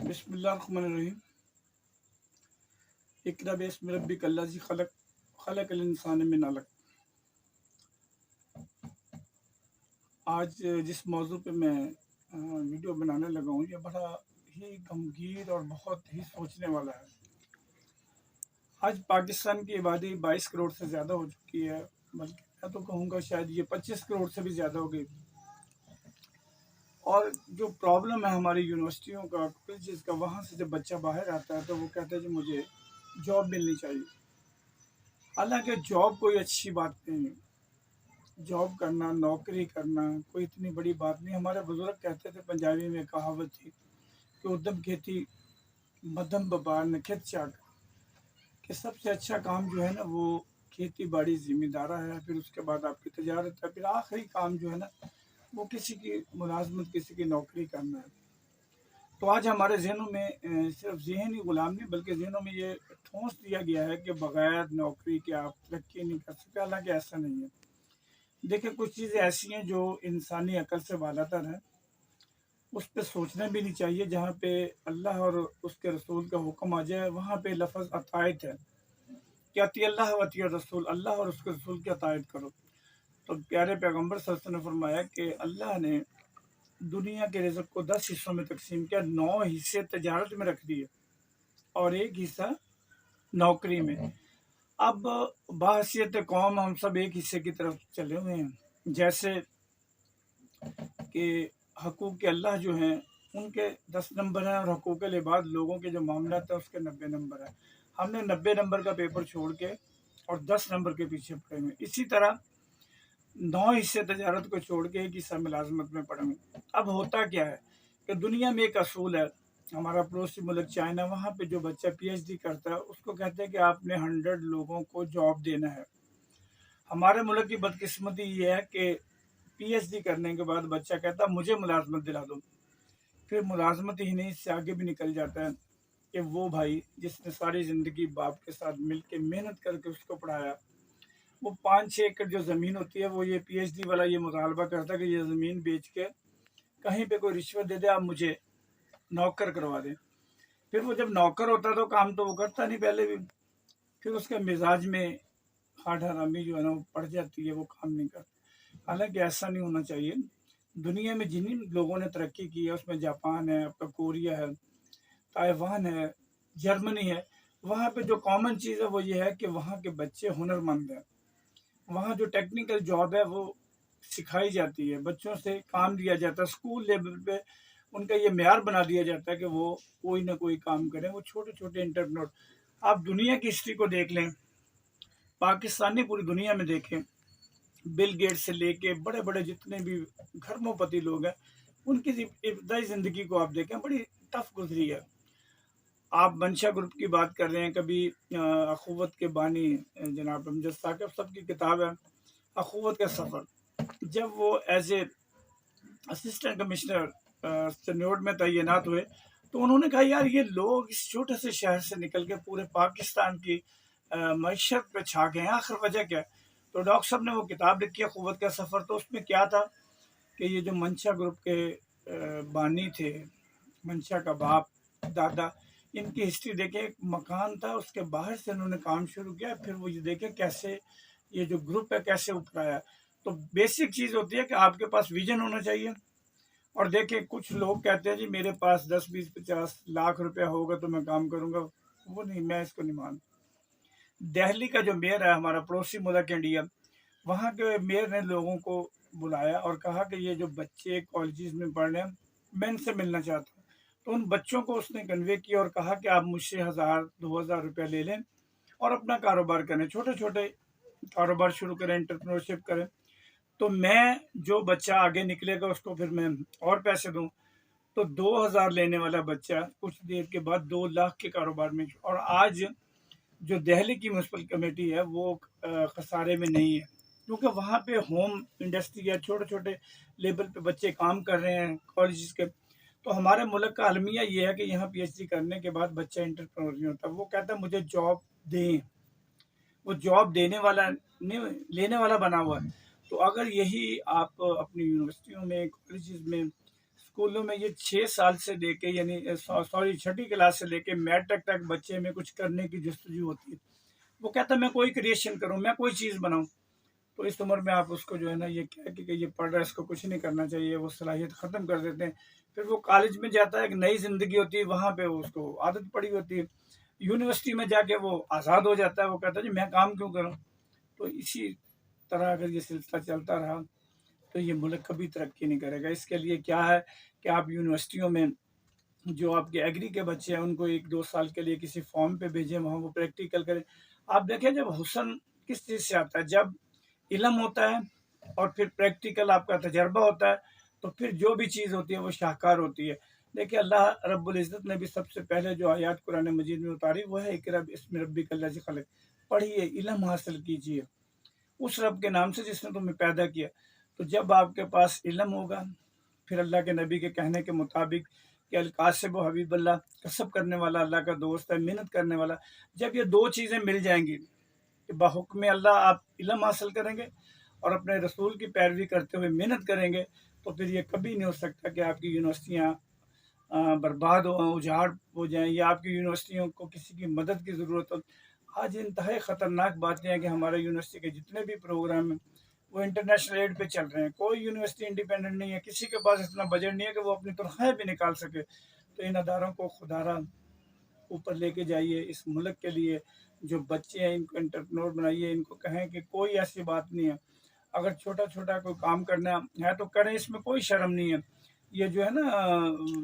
बिस्मिल्लाहिर्रहमानिर्रहीम। इक़रा बिस्मि रब्बिकल्लज़ी ख़लक़ ख़लक़ल इंसान मिन अलक़। आज जिस मौजू पे मैं वीडियो बनाने लगा हूँ, ये बड़ा ही गमगीन और बहुत ही सोचने वाला है। आज पाकिस्तान की आबादी 22 करोड़ से ज़्यादा हो चुकी है, बल्कि मैं तो कहूँगा शायद ये 25 करोड़ से भी ज़्यादा हो गई। और जो प्रॉब्लम है हमारी यूनिवर्सिटियों का, कॉलेजेस का, वहाँ से जब बच्चा बाहर आता है तो वो कहता है जी मुझे जॉब मिलनी चाहिए। हालांकि जॉब कोई अच्छी बात नहीं है, जॉब करना, नौकरी करना कोई इतनी बड़ी बात नहीं। हमारे बुजुर्ग कहते थे, पंजाबी में कहावत थी कि उद्यम खेती मध्यम व्यापार न खेत चाक, कि सबसे अच्छा काम जो है ना वो खेती बाड़ी जिम्मेदारा है, फिर उसके बाद आपकी तजारत है, फिर आखिरी काम जो है ना वो किसी की मुलाजमत, किसी की नौकरी करना है। तो आज हमारे जहनों में सिर्फ जहनी गुलाम नहीं बल्कि जहनों में ये ठोंस दिया गया है कि बगैर नौकरी के आप तरक्की नहीं कर सकते। हालांकि ऐसा नहीं है। देखिए, कुछ चीज़ें ऐसी हैं जो इंसानी अकल से बालातर हैं, उस पर सोचना भी नहीं चाहिए। जहाँ पे अल्लाह और उसके रसूल का हुक्म आ जाए वहाँ पे लफ्ज़ अतायत है कि अती अल्लाह व अती रसूल, अल्लाह और उसके रसूल की अतायत करो। तो प्यारे पैगम्बर सल्लल्लाहु अलैहि वसल्लम ने फरमाया कि अल्लाह ने दुनिया के रिज़्क़ को 10 हिस्सों में तकसीम किया, 9 हिस्से तजारत में रख दिए और एक हिस्सा नौकरी में। अब बहैसियत कौम हम सब एक हिस्से की तरफ चले हुए हैं। जैसे कि हकूक़ के अल्लाह जो हैं उनके 10 नंबर हैं और हकूक़ इबाद लोगों के जो मामला है उसके 90 नंबर है। हमने 90 नंबर का पेपर छोड़ के और 10 नंबर के पीछे पड़े हुए। इसी तरह 9 हिस्से तजारत को छोड़ के एक हिस्सा मुलाजमत में पड़े हुए। अब होता क्या है कि दुनिया में एक असूल है, हमारा पड़ोसी मुल्क चाइना, वहाँ पे जो बच्चा PhD करता है उसको कहते हैं कि आपने 100 लोगों को जॉब देना है। हमारे मुल्क की बदकिस्मती ये है कि PhD करने के बाद बच्चा कहता है मुझे मुलाजमत दिला दो। फिर मुलाजमत ही नहीं, इससे आगे भी निकल जाता है कि वो भाई जिसने सारी ज़िंदगी बाप के साथ मिल के मेहनत करके उसको पढ़ाया, वो 5-6 एकड़ जो ज़मीन होती है वो ये PhD वाला ये मुतालबा करता है कि ये ज़मीन बेच के कहीं पे कोई रिश्वत दे दे, आप मुझे नौकर करवा दें। फिर वो जब नौकर होता तो काम तो वो करता नहीं पहले भी, फिर उसके मिजाज में हाड हरामी जो है ना वो पड़ जाती है, वो काम नहीं करता। हालांकि ऐसा नहीं होना चाहिए। दुनिया में जिन लोगों ने तरक्की की है उसमें जापान है, आपका कोरिया है, ताइवान है, जर्मनी है। वहाँ पे जो कॉमन चीज़ है वो ये है कि वहाँ के बच्चे हुनरमंद हैं। वहाँ जो टेक्निकल जॉब है वो सिखाई जाती है, बच्चों से काम लिया जाता है, स्कूल लेवल पे उनका ये मेयार बना दिया जाता है कि वो कोई ना कोई काम करें। वो छोटे छोटे एंटरप्रेन्योर, आप दुनिया की हिस्ट्री को देख लें, पाकिस्तानी पूरी दुनिया में देखें, बिल गेट से लेके बड़े बड़े जितने भी घरमोपति लोग हैं उनकी इब्तदाई ज़िंदगी को आप देखें, बड़ी टफ गुजरी है। आप मंशा ग्रुप की बात कर रहे हैं, कभी अखुवत के बानी जनाब अमजद साकिब साहब की किताब है अखुवत का सफ़र। जब वो एज ए असिस्टेंट कमिश्नर चन्योड में तैनात हुए तो उन्होंने कहा यार ये लोग इस छोटे से शहर से निकल के पूरे पाकिस्तान की मईशत पे छा गए हैं, आखिर वजह क्या है। तो डॉक्टर साहब ने वो किताब लिखी अखुवत का सफ़र। तो उसमें क्या था कि ये जो मंशा ग्रुप के बानी थे, मंशा का बाप दादा, इनकी हिस्ट्री देखें। एक मकान था, उसके बाहर से उन्होंने काम शुरू किया, फिर वो ये देखें कैसे ये जो ग्रुप है कैसे ऊपर आया। तो बेसिक चीज़ होती है कि आपके पास विजन होना चाहिए। और देखें, कुछ लोग कहते हैं जी मेरे पास 10, 20, 50 लाख रुपया होगा तो मैं काम करूंगा। वो नहीं, मैं इसको नहीं मानता। दिल्ली का जो मेयर है, हमारा पड़ोसी मुल्क इंडिया, वहाँ के मेयर ने लोगों को बुलाया और कहा कि ये जो बच्चे कॉलेजेस में पढ़ रहे हैं मैं इनसे मिलना चाहता हूँ। तो उन बच्चों को उसने कन्वे किया और कहा कि आप मुझसे 1000-2000 रुपया ले लें और अपना कारोबार करें, छोटे छोटे कारोबार शुरू करें, एंटरप्रेन्योरशिप करें। तो मैं जो बच्चा आगे निकलेगा उसको फिर मैं और पैसे दूं। तो 2000 लेने वाला बच्चा कुछ देर के बाद 2 लाख के कारोबार में। और आज जो दिल्ली की म्यूनसिपल कमेटी है वो खसारे में नहीं है, क्योंकि वहाँ पे होम इंडस्ट्री है, छोटे छोटे लेवल पे बच्चे काम कर रहे हैं कॉलेज के। तो हमारे मुल्क का अलमिया ये है कि यहाँ PhD करने के बाद बच्चा एंटरप्रेन्योर नहीं होता, वो कहता है मुझे जॉब दें। वो जॉब देने वाला नहीं, लेने वाला बना हुआ है। तो अगर यही आप अपनी यूनिवर्सिटियों में, कॉलेजेस में, اسکولوں میں یہ 6 سال سے لے کے یعنی سوری 6ٹھی کلاس سے لے کے میٹرک تک بچے میں کچھ کرنے کی جستجو ہوتی ہے. وہ کہتا ہے میں کوئی کریشن کروں، میں کوئی چیز بناؤں. تو اس عمر میں آپ اس کو جو ہے نا یہ کہہ کہ یہ پڑھ رہا ہے اس کو کچھ نہیں کرنا چاہیے، وہ صلاحیت ختم کر دیتے ہیں. پھر وہ کالج میں جاتا ہے، ایک نئی زندگی ہوتی ہے، وہاں پہ اس کو عادت پڑی ہوتی ہے. یونیورسٹی میں جا کے وہ آزاد ہو جاتا ہے، وہ کہتا ہے جی میں کام کیوں کروں. تو اسی طرح اگر یہ سلسلہ چلتا رہا تو یہ ملک کبھی ترقی نہیں کرے گا. اس کے لیے کیا ہے کہ آپ یونیورسٹیوں میں جو آپ کے ایگری کے بچے ہیں ان کو 1-2 سال کے لیے کسی فارم پہ بھیجیں، وہاں وہ پریکٹیکل کریں. آپ دیکھیں جب حسن کس چیز سے آتا ہے، جب علم ہوتا ہے اور پھر پریکٹیکل آپ کا تجربہ ہوتا ہے تو پھر جو بھی چیز ہوتی ہے وہ شاہکار ہوتی ہے. دیکھیں اللہ رب العزت نے بھی سب سے پہلے جو آیات قرآن مجید میں اتاری وہ ہے اقرأ باسم ربک الذی خلق. پڑھیے، علم حاصل کیجیے اس رب کے نام سے جس نے تمہیں پیدا کیا. تو جب آپ کے پاس علم ہوگا، پھر اللہ کے نبی کے کہنے کے مطابق کہ القاسب و حبیب اللہ، کسب کرنے والا اللہ کا دوست ہے، محنت کرنے والا، جب یہ دو چیزیں مل جائیں گی کہ بحکم اللہ آپ علم حاصل کریں گے اور اپنے رسول کی پیروی کرتے ہوئے محنت کریں گے، تو پھر یہ کبھی نہیں ہو سکتا کہ آپ کی یونیورسٹیاں برباد ہو، اجاڑ ہو جائیں، یا آپ کی یونیورسٹیوں کو کسی کی مدد کی ضرورت ہو. آج انتہائی خطرناک باتیں ہیں کہ ہمارے یونیورسٹی کے جتنے بھی پروگرام ہیں وہ انٹرنیشنل ایڈ پہ چل رہے ہیں. کوئی یونیورسٹی انڈیپینڈنٹ نہیں ہے، کسی کے پاس اتنا بجٹ نہیں ہے کہ وہ اپنی تنخواہیں بھی نکال سکے. تو ان اداروں کو خدارہ اوپر لے کے جائیے. اس ملک کے لیے جو بچے ہیں ان کو انٹرپرنور بنائیے، ان کو کہیں کہ کوئی ایسی بات نہیں ہے، اگر چھوٹا چھوٹا کوئی کام کرنا ہے تو کریں، اس میں کوئی شرم نہیں ہے. یہ جو ہے نا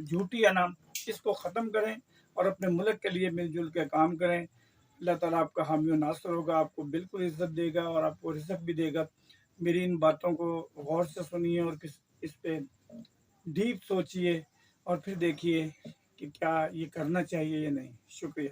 جھوٹی انعام، اس کو ختم کریں اور اپنے ملک کے لیے مل جل کے کام کریں. اللہ تعالیٰ آپ کا حامی و ناصر ہوگا، آپ کو بالکل عزت دے گا اور آپ کو رزق بھی دے گا. میری ان باتوں کو غور سے سنیے اور اس پہ ڈیپ سوچیے اور پھر دیکھیے کہ کیا یہ کرنا چاہیے یا نہیں. شکریہ.